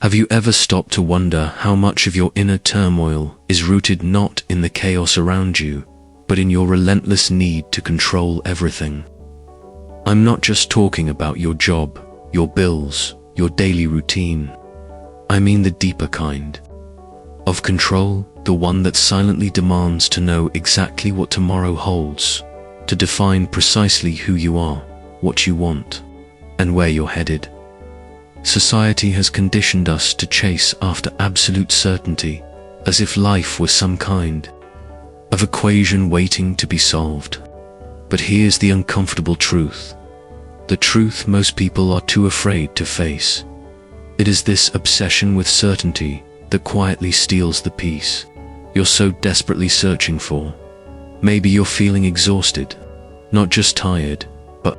Have you ever stopped to wonder how much of your inner turmoil is rooted not in the chaos around you, but in your relentless need to control everything? I'm not just talking about your job, your bills, your daily routine. I mean the deeper kind of control, the one that silently demands to know exactly what tomorrow holds, to define precisely who you are, what you want, and where you're headed. Society has conditioned us to chase after absolute certainty, as if life was some kind of equation waiting to be solved. But here's the uncomfortable truth. The truth most people are too afraid to face. It is this obsession with certainty that quietly steals the peace you're so desperately searching for. Maybe you're feeling exhausted, not just tired, but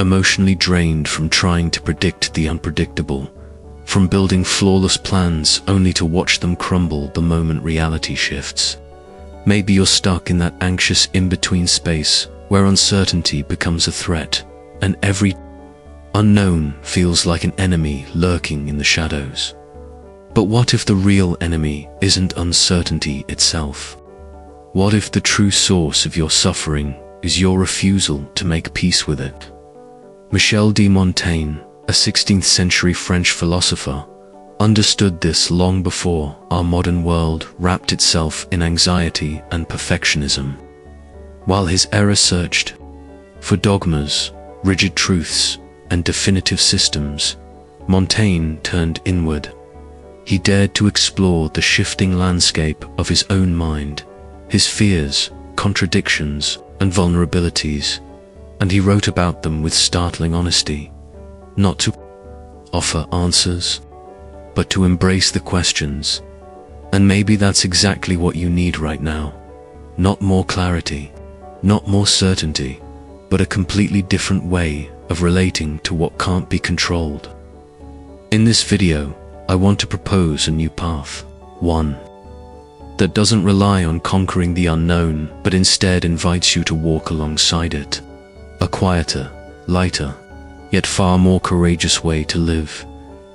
emotionally drained from trying to predict the unpredictable, from building flawless plans only to watch them crumble the moment reality shifts. Maybe you're stuck in that anxious in-between space where uncertainty becomes a threat, and every unknown feels like an enemy lurking in the shadows. But what if the real enemy isn't uncertainty itself? What if the true source of your suffering is your refusal to make peace with it? Michel de Montaigne, a 16th century French philosopher, understood this long before our modern world wrapped itself in anxiety and perfectionism. While his era searched for dogmas, rigid truths, and definitive systems, Montaigne turned inward. He dared to explore the shifting landscape of his own mind, his fears, contradictions, and vulnerabilities, and he wrote about them with startling honesty, not to offer answers, but to embrace the questions. And maybe that's exactly what you need right now. Not more clarity, not more certainty, but a completely different way of relating to what can't be controlled. In this video, I want to propose a new path. One that doesn't rely on conquering the unknown, but instead invites you to walk alongside it. A quieter, lighter, yet far more courageous way to live.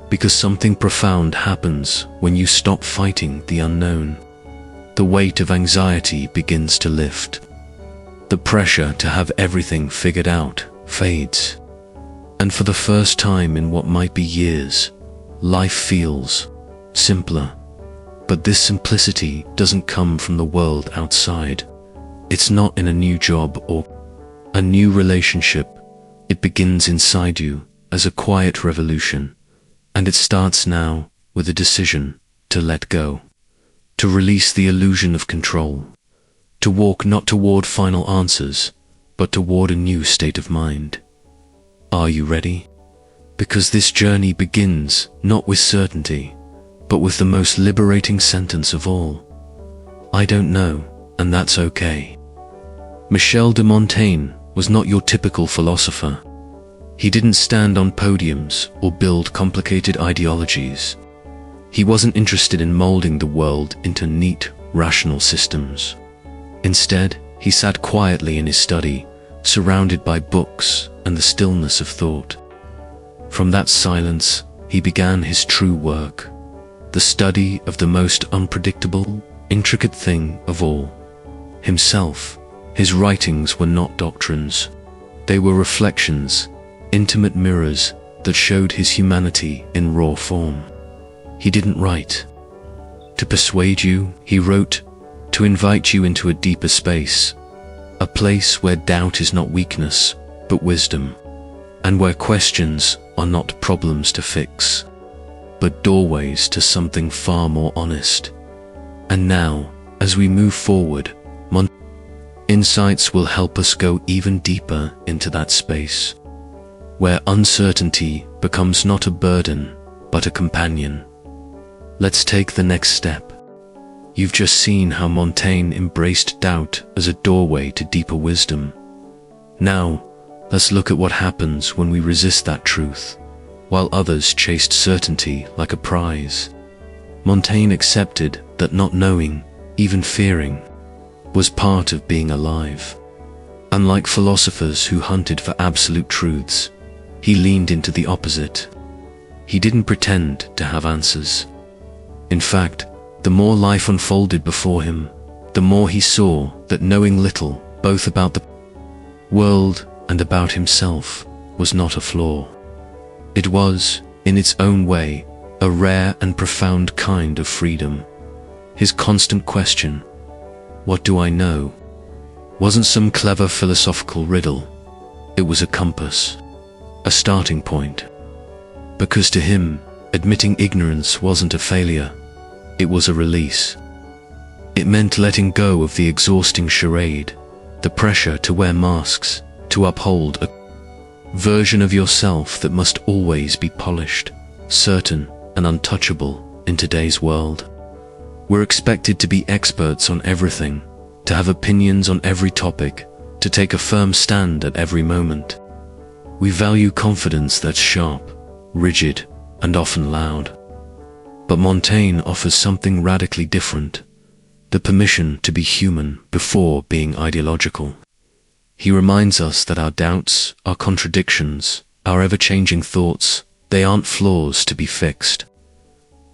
Because something profound happens when you stop fighting the unknown. The weight of anxiety begins to lift. The pressure to have everything figured out fades. And for the first time in what might be years, life feels simpler. But this simplicity doesn't come from the world outside. It's not in a new job or a new relationship. It begins inside you as a quiet revolution. And it starts now with a decision to let go, to release the illusion of control, to walk not toward final answers, but toward a new state of mind. Are you ready? Because this journey begins not with certainty, but with the most liberating sentence of all. I don't know, and that's okay. Michel de Montaigne was not your typical philosopher. He didn't stand on podiums or build complicated ideologies. He wasn't interested in molding the world into neat, rational systems. Instead, he sat quietly in his study, surrounded by books and the stillness of thought. From that silence, he began his true work, the study of the most unpredictable, intricate thing of all, himself. His writings were not doctrines. They were reflections, intimate mirrors that showed his humanity in raw form. He didn't write to persuade you, he wrote to invite you into a deeper space, a place where doubt is not weakness, but wisdom, and where questions are not problems to fix, but doorways to something far more honest. And now, as we move forward, insights will help us go even deeper into that space, where uncertainty becomes not a burden, but a companion. Let's take the next step. You've just seen how Montaigne embraced doubt as a doorway to deeper wisdom. Now, let's look at what happens when we resist that truth, while others chased certainty like a prize. Montaigne accepted that not knowing, even fearing, was part of being alive. Unlike philosophers who hunted for absolute truths, he leaned into the opposite. He didn't pretend to have answers. In fact, the more life unfolded before him, the more he saw that knowing little, both about the world and about himself, was not a flaw. It was, in its own way, a rare and profound kind of freedom. His constant question, "What do I know?" wasn't some clever philosophical riddle. It was a compass, a starting point. Because to him, admitting ignorance wasn't a failure, it was a release. It meant letting go of the exhausting charade, the pressure to wear masks, to uphold a version of yourself that must always be polished, certain, and untouchable in today's world. We're expected to be experts on everything, to have opinions on every topic, to take a firm stand at every moment. We value confidence that's sharp, rigid, and often loud. But Montaigne offers something radically different, the permission to be human before being ideological. He reminds us that our doubts, our contradictions, our ever-changing thoughts, they aren't flaws to be fixed.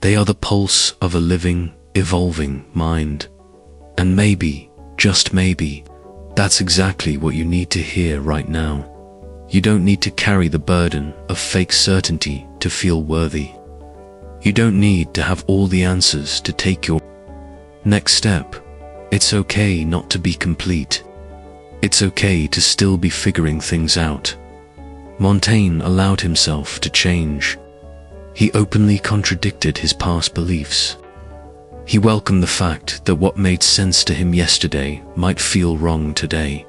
They are the pulse of a living, evolving mind. And maybe, just maybe, that's exactly what you need to hear right now. You don't need to carry the burden of fake certainty to feel worthy. You don't need to have all the answers to take your next step. It's okay not to be complete. It's okay to still be figuring things out. Montaigne allowed himself to change. He openly contradicted his past beliefs. He welcomed the fact that what made sense to him yesterday might feel wrong today.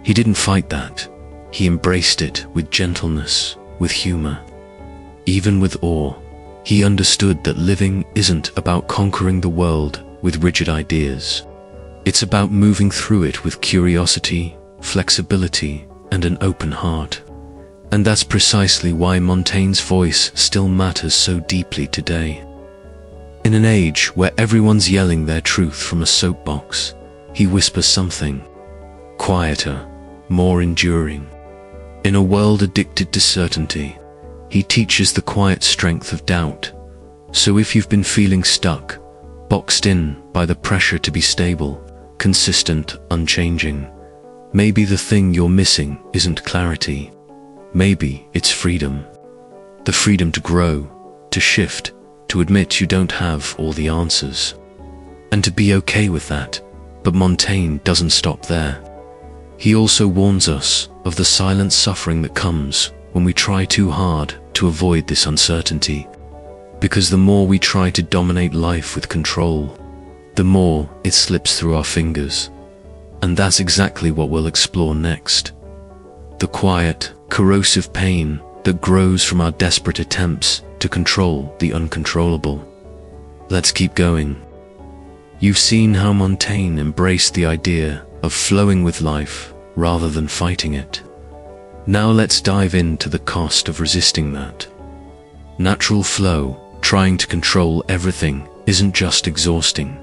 He didn't fight that. He embraced it with gentleness, with humor. Even with awe, he understood that living isn't about conquering the world with rigid ideas. It's about moving through it with curiosity, flexibility, and an open heart. And that's precisely why Montaigne's voice still matters so deeply today. In an age where everyone's yelling their truth from a soapbox, he whispers something quieter, more enduring. In a world addicted to certainty, he teaches the quiet strength of doubt. So if you've been feeling stuck, boxed in by the pressure to be stable, consistent, unchanging, maybe the thing you're missing isn't clarity. Maybe it's freedom. The freedom to grow, to shift, to admit you don't have all the answers. And to be okay with that. But Montaigne doesn't stop there. He also warns us of the silent suffering that comes when we try too hard to avoid this uncertainty. Because the more we try to dominate life with control, the more it slips through our fingers. And that's exactly what we'll explore next. The quiet, corrosive pain that grows from our desperate attempts to control the uncontrollable. Let's keep going. You've seen how Montaigne embraced the idea of flowing with life rather than fighting it. Now let's dive into the cost of resisting that. Natural flow, trying to control everything, isn't just exhausting,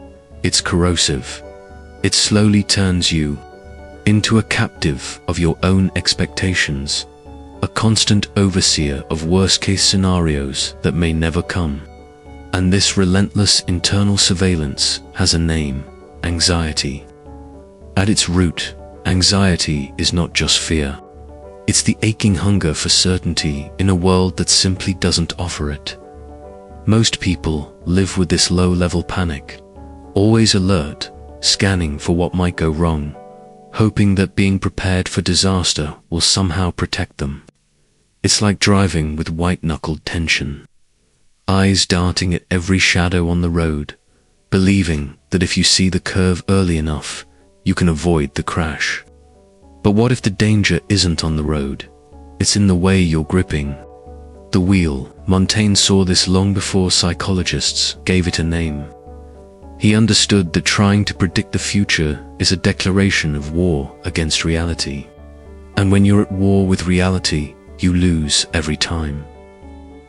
it's corrosive. It slowly turns you into a captive of your own expectations, a constant overseer of worst-case scenarios that may never come. And this relentless internal surveillance has a name: anxiety. At its root, anxiety is not just fear. It's the aching hunger for certainty in a world that simply doesn't offer it. Most people live with this low-level panic, always alert, scanning for what might go wrong, hoping that being prepared for disaster will somehow protect them. It's like driving with white-knuckled tension, eyes darting at every shadow on the road, believing that if you see the curve early enough, you can avoid the crash. But what if the danger isn't on the road? It's in the way you're gripping the wheel. Montaigne saw this long before psychologists gave it a name. He understood that trying to predict the future is a declaration of war against reality. And when you're at war with reality, you lose every time.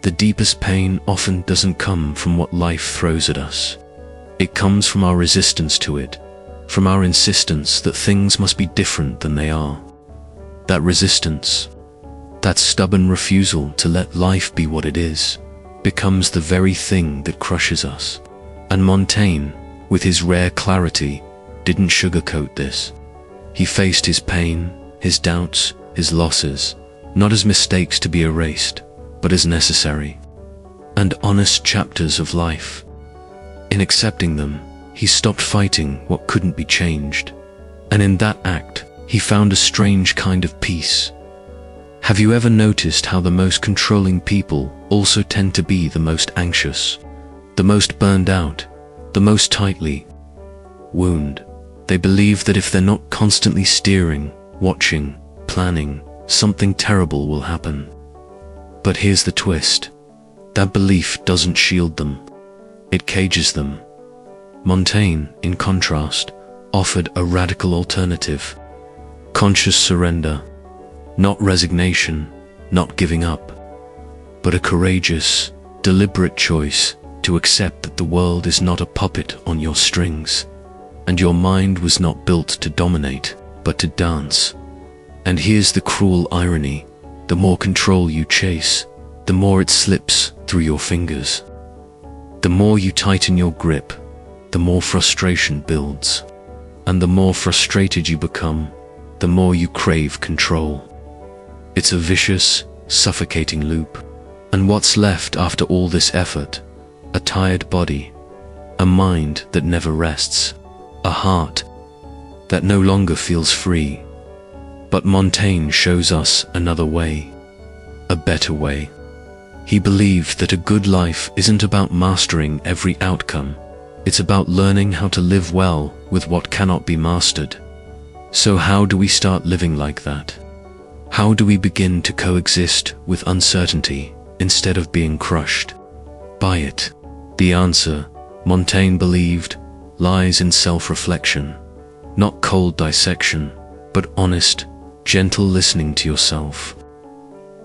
The deepest pain often doesn't come from what life throws at us. It comes from our resistance to it, from our insistence that things must be different than they are. That resistance, that stubborn refusal to let life be what it is, becomes the very thing that crushes us. And Montaigne, with his rare clarity, didn't sugarcoat this. He faced his pain, his doubts, his losses, not as mistakes to be erased, but as necessary and honest chapters of life. In accepting them, he stopped fighting what couldn't be changed, and in that act, he found a strange kind of peace. Have you ever noticed how the most controlling people also tend to be the most anxious, the most burned out, the most tightly wounded? They believe that if they're not constantly steering, watching, planning, something terrible will happen. But here's the twist. That belief doesn't shield them. It cages them. Montaigne, in contrast, offered a radical alternative. Conscious surrender. Not resignation, not giving up, but a courageous, deliberate choice to accept that the world is not a puppet on your strings, and your mind was not built to dominate, but to dance. And here's the cruel irony. The more control you chase, the more it slips through your fingers. The more you tighten your grip, the more frustration builds. And the more frustrated you become, the more you crave control. It's a vicious, suffocating loop. And what's left after all this effort? A tired body, a mind that never rests, a heart that no longer feels free. But Montaigne shows us another way, a better way. He believed that a good life isn't about mastering every outcome. It's about learning how to live well with what cannot be mastered. So how do we start living like that? How do we begin to coexist with uncertainty instead of being crushed by it? The answer, Montaigne believed, lies in self-reflection. Not cold dissection, but honest, gentle listening to yourself.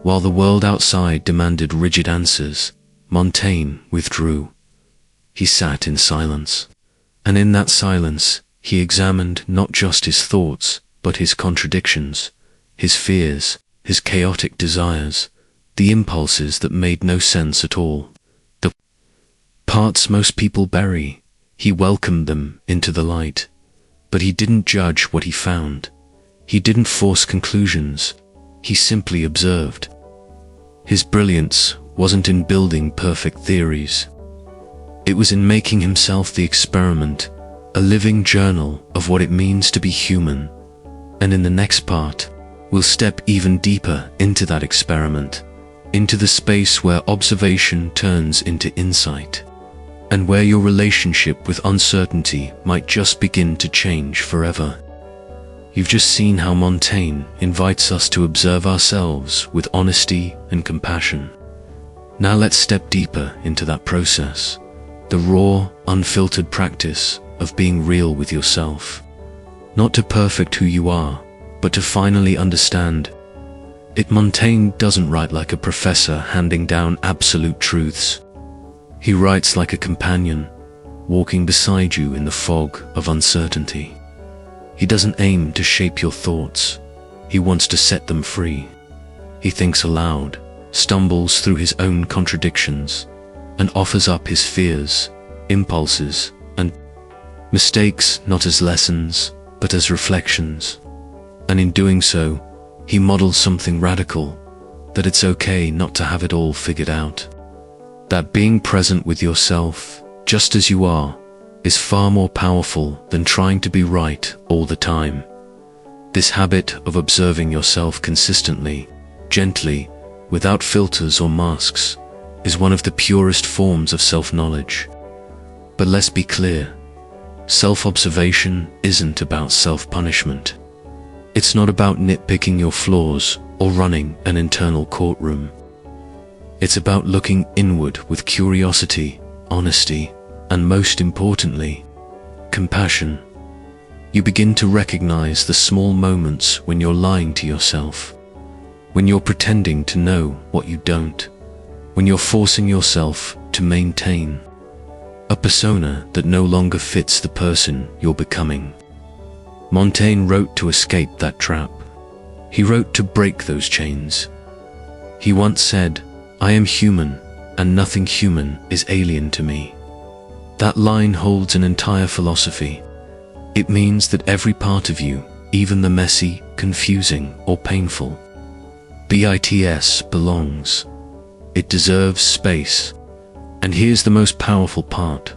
While the world outside demanded rigid answers, Montaigne withdrew. He sat in silence. And in that silence, he examined not just his thoughts, but his contradictions, his fears, his chaotic desires, the impulses that made no sense at all. The parts most people bury, he welcomed them into the light. But he didn't judge what he found. He didn't force conclusions. He simply observed. His brilliance wasn't in building perfect theories. It was in making himself the experiment, a living journal of what it means to be human. And in the next part, we'll step even deeper into that experiment, into the space where observation turns into insight, and where your relationship with uncertainty might just begin to change forever. You've just seen how Montaigne invites us to observe ourselves with honesty and compassion. Now let's step deeper into that process, the raw, unfiltered practice of being real with yourself. Not to perfect who you are, but to finally understand it. Montaigne doesn't write like a professor handing down absolute truths. He writes like a companion, walking beside you in the fog of uncertainty. He doesn't aim to shape your thoughts. He wants to set them free. He thinks aloud, stumbles through his own contradictions, and offers up his fears, impulses, and mistakes not as lessons, but as reflections. And in doing so, he models something radical, that it's okay not to have it all figured out. That being present with yourself, just as you are, is far more powerful than trying to be right all the time. This habit of observing yourself consistently, gently, without filters or masks, is one of the purest forms of self-knowledge. But let's be clear, self-observation isn't about self-punishment. It's not about nitpicking your flaws or running an internal courtroom. It's about looking inward with curiosity, honesty, and most importantly, compassion. You begin to recognize the small moments when you're lying to yourself, when you're pretending to know what you don't, when you're forcing yourself to maintain a persona that no longer fits the person you're becoming. Montaigne wrote to escape that trap. He wrote to break those chains. He once said, "I am human, and nothing human is alien to me. That line holds an entire philosophy. It means that every part of you, even the messy, confusing, or painful, belongs. It deserves space. And here's the most powerful part.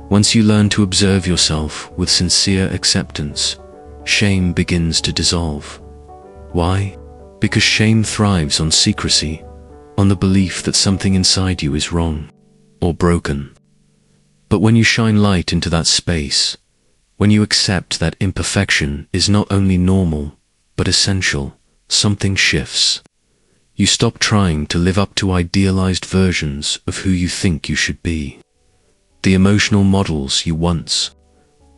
Once you learn to observe yourself with sincere acceptance, shame begins to dissolve. Why? Because shame thrives on secrecy, on the belief that something inside you is wrong or broken. But when you shine light into that space, when you accept that imperfection is not only normal, but essential, something shifts. You stop trying to live up to idealized versions of who you think you should be. The emotional models you once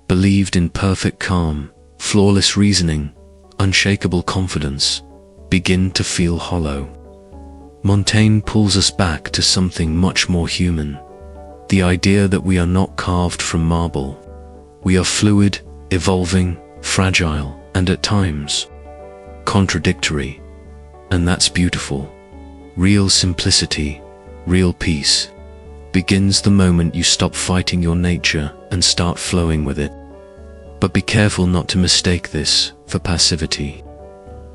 believed in, perfect calm, flawless reasoning, unshakable confidence, begin to feel hollow. Montaigne pulls us back to something much more human. The idea that we are not carved from marble. We are fluid, evolving, fragile, and at times contradictory. And that's beautiful. Real simplicity, real peace, begins the moment you stop fighting your nature and start flowing with it. But be careful not to mistake this for passivity.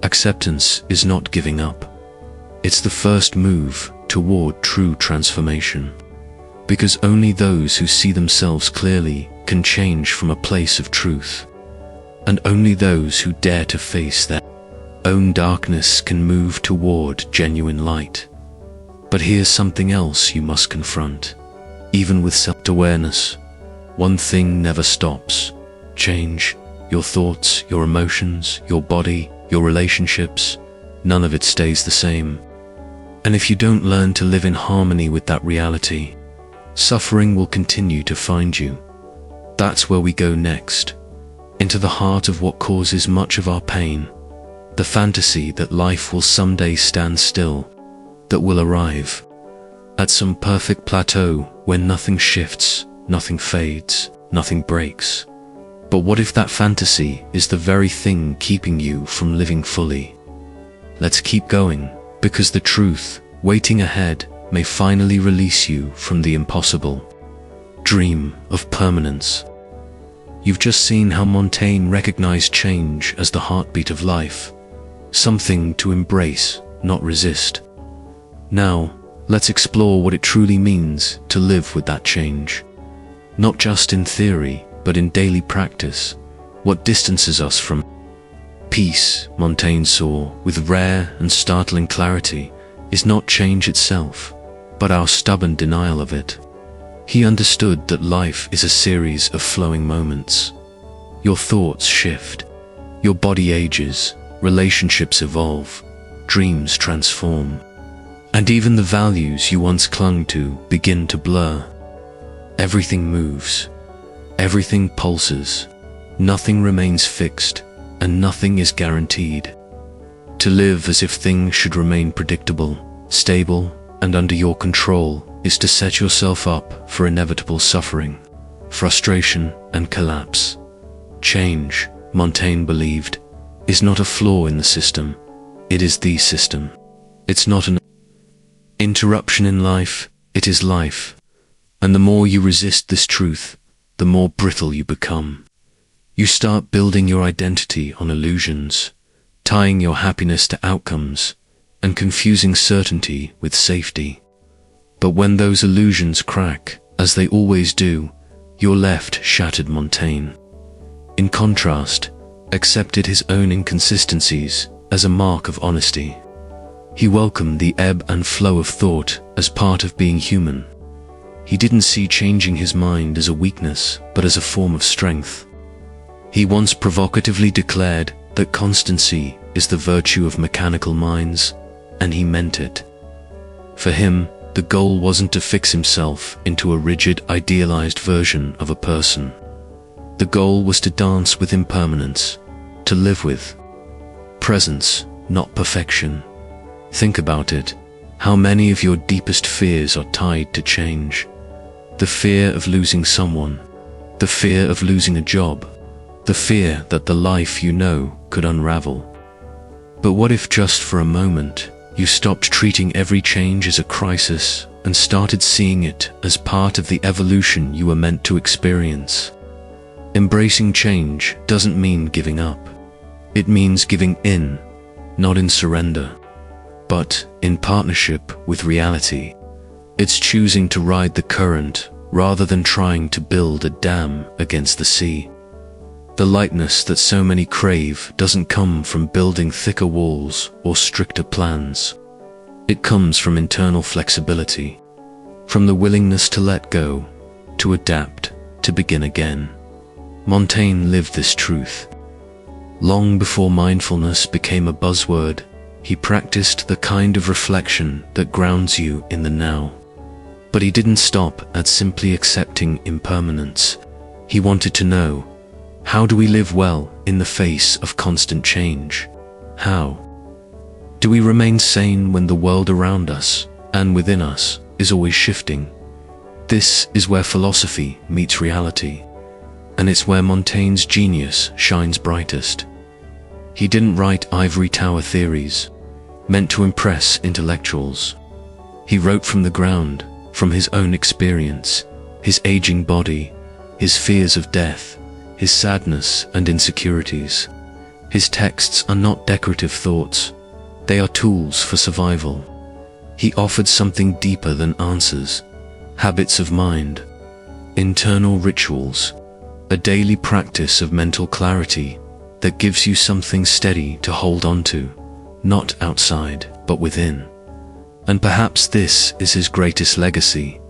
Acceptance is not giving up. It's the first move toward true transformation. Because only those who see themselves clearly can change from a place of truth. And only those who dare to face their own darkness can move toward genuine light. But here's something else you must confront. Even with self-awareness, one thing never stops. Change. Your thoughts, your emotions, your body, your relationships, none of it stays the same. And if you don't learn to live in harmony with that reality, suffering will continue to find you. That's where we go next. Into the heart of what causes much of our pain. The fantasy that life will someday stand still, that will arrive at some perfect plateau where nothing shifts, nothing fades, nothing breaks. But what if that fantasy is the very thing keeping you from living fully? Let's keep going, because the truth, waiting ahead, may finally release you from the impossible dream of permanence. You've just seen how Montaigne recognized change as the heartbeat of life. Something to embrace, not resist. Now, let's explore what it truly means to live with that change. Not just in theory, but in daily practice. What distances us from peace, Montaigne saw with rare and startling clarity, is not change itself, but our stubborn denial of it. He understood that life is a series of flowing moments. Your thoughts shift, your body ages, relationships evolve, dreams transform, and even the values you once clung to begin to blur. Everything moves, everything pulses, nothing remains fixed, and nothing is guaranteed. To live as if things should remain predictable, stable, and under your control is to set yourself up for inevitable suffering, frustration, and collapse. Change, Montaigne believed, is not a flaw in the system, it is the system. It's not an interruption in life, it is life. And the more you resist this truth, the more brittle you become. You start building your identity on illusions, tying your happiness to outcomes, and confusing certainty with safety. But when those illusions crack, as they always do, you're left shattered. Montaigne, in contrast, accepted his own inconsistencies as a mark of honesty. He welcomed the ebb and flow of thought as part of being human. He didn't see changing his mind as a weakness, but as a form of strength. He once provocatively declared that constancy is the virtue of mechanical minds, and he meant it. For him, the goal wasn't to fix himself into a rigid, idealized version of a person. The goal was to dance with impermanence, to live with presence, not perfection. Think about it. How many of your deepest fears are tied to change? The fear of losing someone, the fear of losing a job, the fear that the life you know could unravel. But what if just for a moment, You stopped treating every change as a crisis and started seeing it as part of the evolution you were meant to experience. Embracing change doesn't mean giving up. It means giving in, not in surrender, but in partnership with reality. It's choosing to ride the current rather than trying to build a dam against the sea. The lightness that so many crave doesn't come from building thicker walls or stricter plans. It comes from internal flexibility, from the willingness to let go, to adapt, to begin again. Montaigne lived this truth. Long before mindfulness became a buzzword, he practiced the kind of reflection that grounds you in the now. But he didn't stop at simply accepting impermanence. He wanted to know, how do we live well in the face of constant change? How do we remain sane when the world around us and within us is always shifting? This is where philosophy meets reality, and it's where Montaigne's genius shines brightest. He didn't write ivory tower theories, meant to impress intellectuals. He wrote from the ground, from his own experience, his aging body, his fears of death, his sadness and insecurities. His texts are not decorative thoughts, they are tools for survival. He offered something deeper than answers, habits of mind, internal rituals, a daily practice of mental clarity that gives you something steady to hold on to, not outside, but within. And perhaps this is his greatest legacy,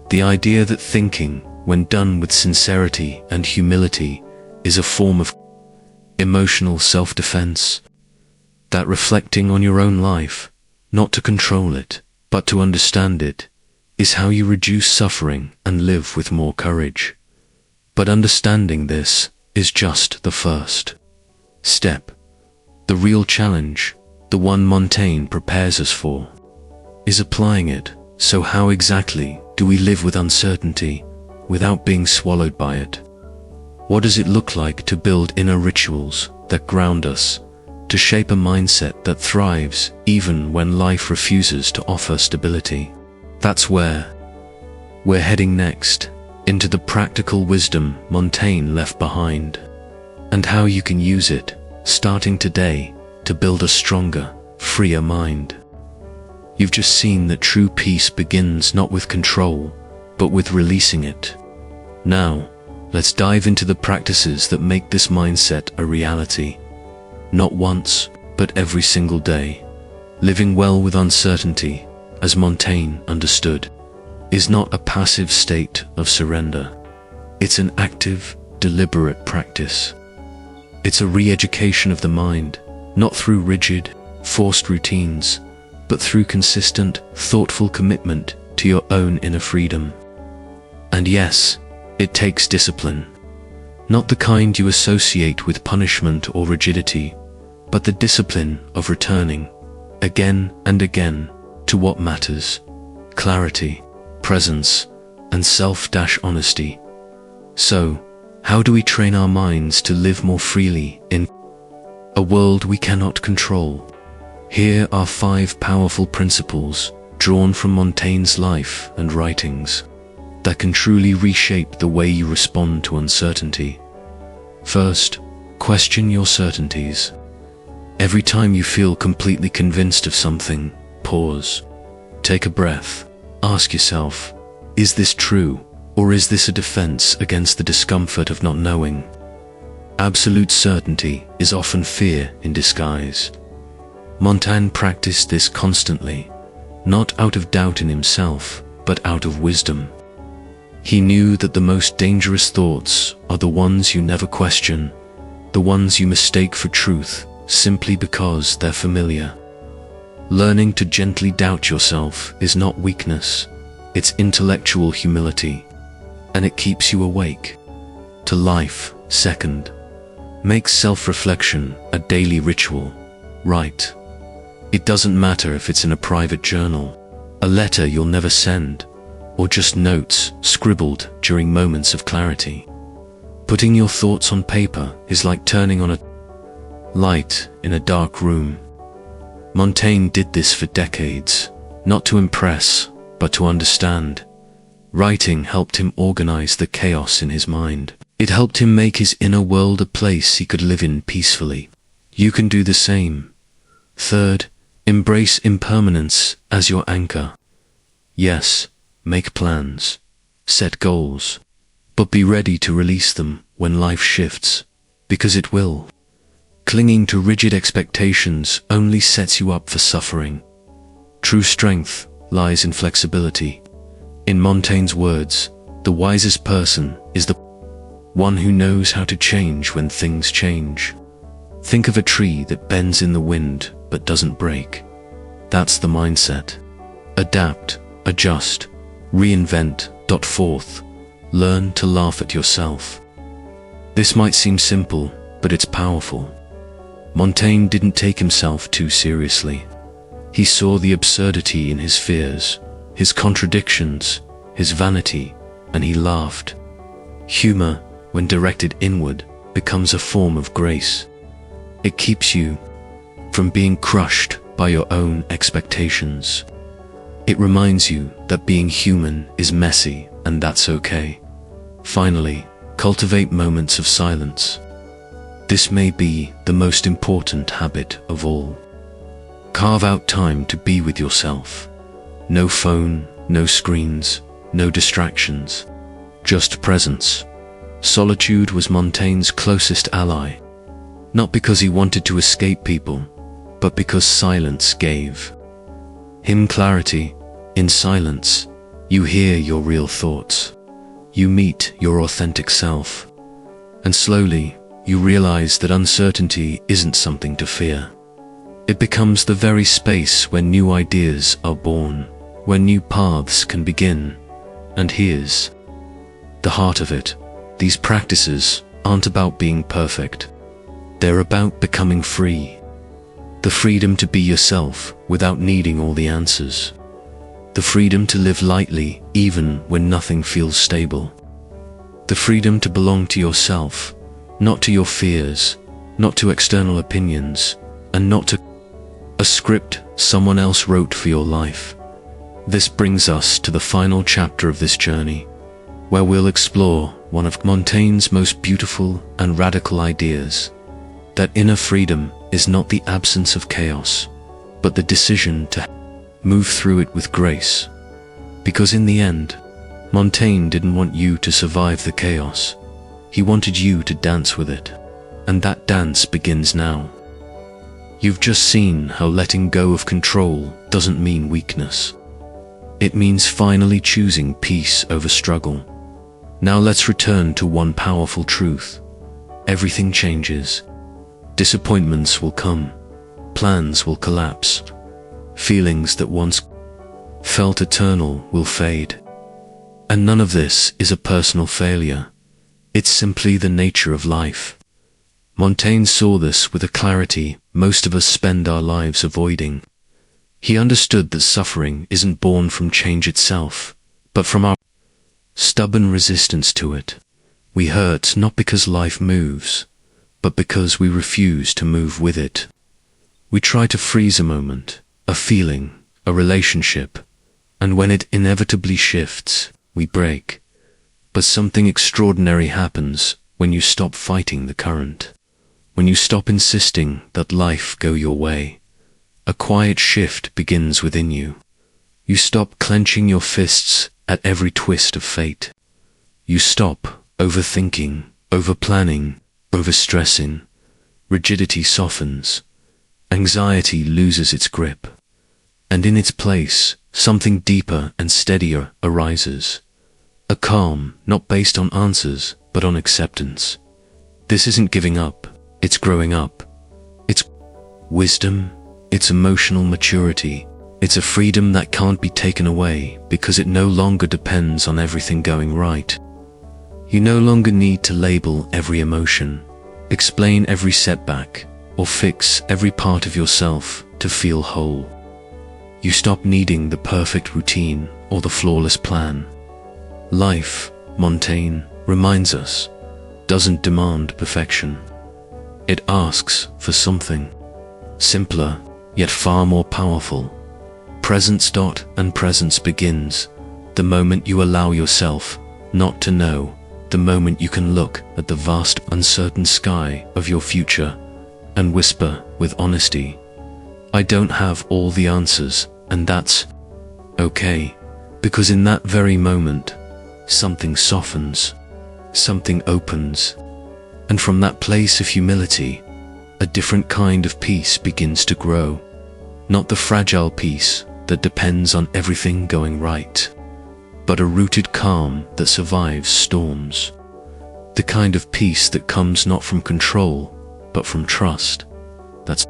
the idea that thinking, when done with sincerity and humility, is a form of emotional self-defense. That reflecting on your own life, not to control it, but to understand it, is how you reduce suffering and live with more courage. But understanding this is just the first step. The real challenge, the one Montaigne prepares us for, is applying it. So how exactly do we live with uncertainty without being swallowed by it? What does it look like to build inner rituals that ground us, to shape a mindset that thrives even when life refuses to offer stability? That's where we're heading next, into the practical wisdom Montaigne left behind, and how you can use it, starting today, to build a stronger, freer mind. You've just seen that true peace begins not with control, but with releasing it. Now, let's dive into the practices that make this mindset a reality. Not once, but every single day. Living well with uncertainty, as Montaigne understood, is not a passive state of surrender. It's an active, deliberate practice. It's a re-education of the mind, not through rigid, forced routines, but through consistent, thoughtful commitment to your own inner freedom. And yes, it takes discipline. Not the kind you associate with punishment or rigidity, but the discipline of returning, again and again, to what matters: clarity, presence, and self-honesty. So, how do we train our minds to live more freely in a world we cannot control? Here are 5 powerful principles drawn from Montaigne's life and writings that can truly reshape the way you respond to uncertainty. First, question your certainties. Every time you feel completely convinced of something, pause. Take a breath. Ask yourself, is this true, or is this a defense against the discomfort of not knowing? Absolute certainty is often fear in disguise. Montaigne practiced this constantly, not out of doubt in himself, but out of wisdom. He knew that the most dangerous thoughts are the ones you never question, the ones you mistake for truth simply because they're familiar. Learning to gently doubt yourself is not weakness, it's intellectual humility, and it keeps you awake to life. Second, make self-reflection a daily ritual. Write. It doesn't matter if it's in a private journal, a letter you'll never send, or just notes scribbled during moments of clarity. Putting your thoughts on paper is like turning on a light in a dark room. Montaigne did this for decades, not to impress, but to understand. Writing helped him organize the chaos in his mind. It helped him make his inner world a place he could live in peacefully. You can do the same. Third, embrace impermanence as your anchor. Yes, make plans, set goals, but be ready to release them when life shifts, because it will. Clinging to rigid expectations only sets you up for suffering. True strength lies in flexibility. In Montaigne's words, the wisest person is the one who knows how to change when things change. Think of a tree that bends in the wind but doesn't break. That's the mindset. Adapt, adjust, reinvent. Fourth, learn to laugh at yourself. This might seem simple, but it's powerful. Montaigne didn't take himself too seriously. He saw the absurdity in his fears, his contradictions, his vanity, and he laughed. Humor, when directed inward, becomes a form of grace. It keeps you from being crushed by your own expectations. It reminds you that being human is messy, and that's okay. Finally, cultivate moments of silence. This may be the most important habit of all. Carve out time to be with yourself. No phone, no screens, no distractions. Just presence. Solitude was Montaigne's closest ally. Not because he wanted to escape people, but because silence gave him clarity. In silence, you hear your real thoughts. You meet your authentic self. And slowly, you realize that uncertainty isn't something to fear. It becomes the very space where new ideas are born, where new paths can begin. And here's the heart of it. These practices aren't about being perfect. They're about becoming free. The freedom to be yourself without needing all the answers. The freedom to live lightly even when nothing feels stable. The freedom to belong to yourself, not to your fears, not to external opinions, and not to a script someone else wrote for your life. This brings us to the final chapter of this journey, where we'll explore one of Montaigne's most beautiful and radical ideas, that inner freedom is not the absence of chaos, but the decision to move through it with grace. Because in the end, Montaigne didn't want you to survive the chaos. He wanted you to dance with it. And that dance begins now. You've just seen how letting go of control doesn't mean weakness. It means finally choosing peace over struggle. Now let's return to one powerful truth. Everything changes. Disappointments will come. Plans will collapse. Feelings that once felt eternal will fade. And none of this is a personal failure. It's simply the nature of life. Montaigne saw this with a clarity most of us spend our lives avoiding. He understood that suffering isn't born from change itself, but from our stubborn resistance to it. We hurt not because life moves, but because we refuse to move with it. We try to freeze a moment, a feeling, a relationship, and when it inevitably shifts, we break. But something extraordinary happens when you stop fighting the current. When you stop insisting that life go your way. A quiet shift begins within you. You stop clenching your fists at every twist of fate. You stop overthinking, overplanning, overstressing. Rigidity softens. Anxiety loses its grip. And in its place, something deeper and steadier arises. A calm not based on answers, but on acceptance. This isn't giving up, it's growing up. It's wisdom, it's emotional maturity, it's a freedom that can't be taken away because it no longer depends on everything going right. You no longer need to label every emotion, explain every setback, or fix every part of yourself to feel whole. You stop needing the perfect routine or the flawless plan. Life, Montaigne reminds us, doesn't demand perfection. It asks for something simpler, yet far more powerful. Presence. And presence begins the moment you allow yourself not to know, the moment you can look at the vast, uncertain sky of your future and whisper with honesty, I don't have all the answers, and that's okay, because in that very moment, something softens, something opens, and from that place of humility, a different kind of peace begins to grow. Not the fragile peace that depends on everything going right, but a rooted calm that survives storms. The kind of peace that comes not from control, but from trust. That's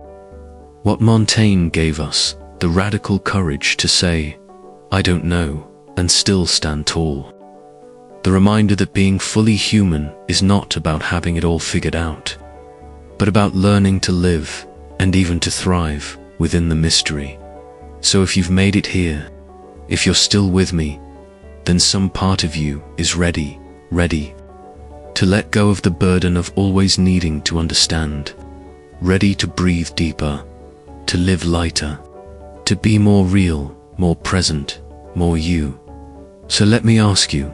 what Montaigne gave us, the radical courage to say, I don't know, and still stand tall. The reminder that being fully human is not about having it all figured out, but about learning to live and even to thrive within the mystery. So if you've made it here, if you're still with me, then some part of you is ready to let go of the burden of always needing to understand, ready to breathe deeper, to live lighter, to be more real, more present, more you. So let me ask you,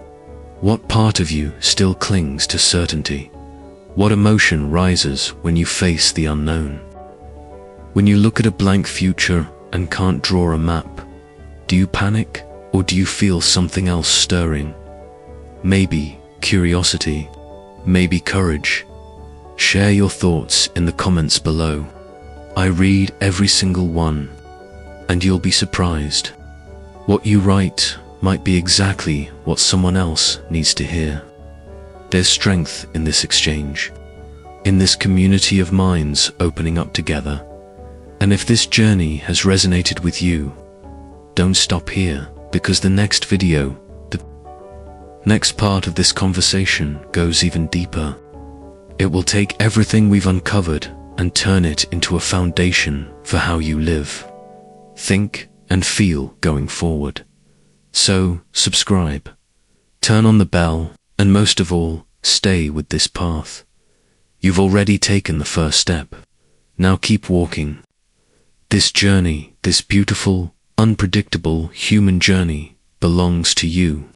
what part of you still clings to certainty? What emotion rises when you face the unknown? When you look at a blank future and can't draw a map, do you panic, or do you feel something else stirring? Maybe curiosity, maybe courage. Share your thoughts in the comments below. I read every single one, and you'll be surprised. What you write might be exactly what someone else needs to hear. There's strength in this exchange, in this community of minds opening up together. And if this journey has resonated with you, don't stop here, because the next video, the next part of this conversation goes even deeper. It will take everything we've uncovered and turn it into a foundation for how you live, think, and feel going forward. So, subscribe, turn on the bell, and most of all, stay with this path. You've already taken the first step. Now keep walking. This journey, this beautiful, unpredictable human journey, belongs to you.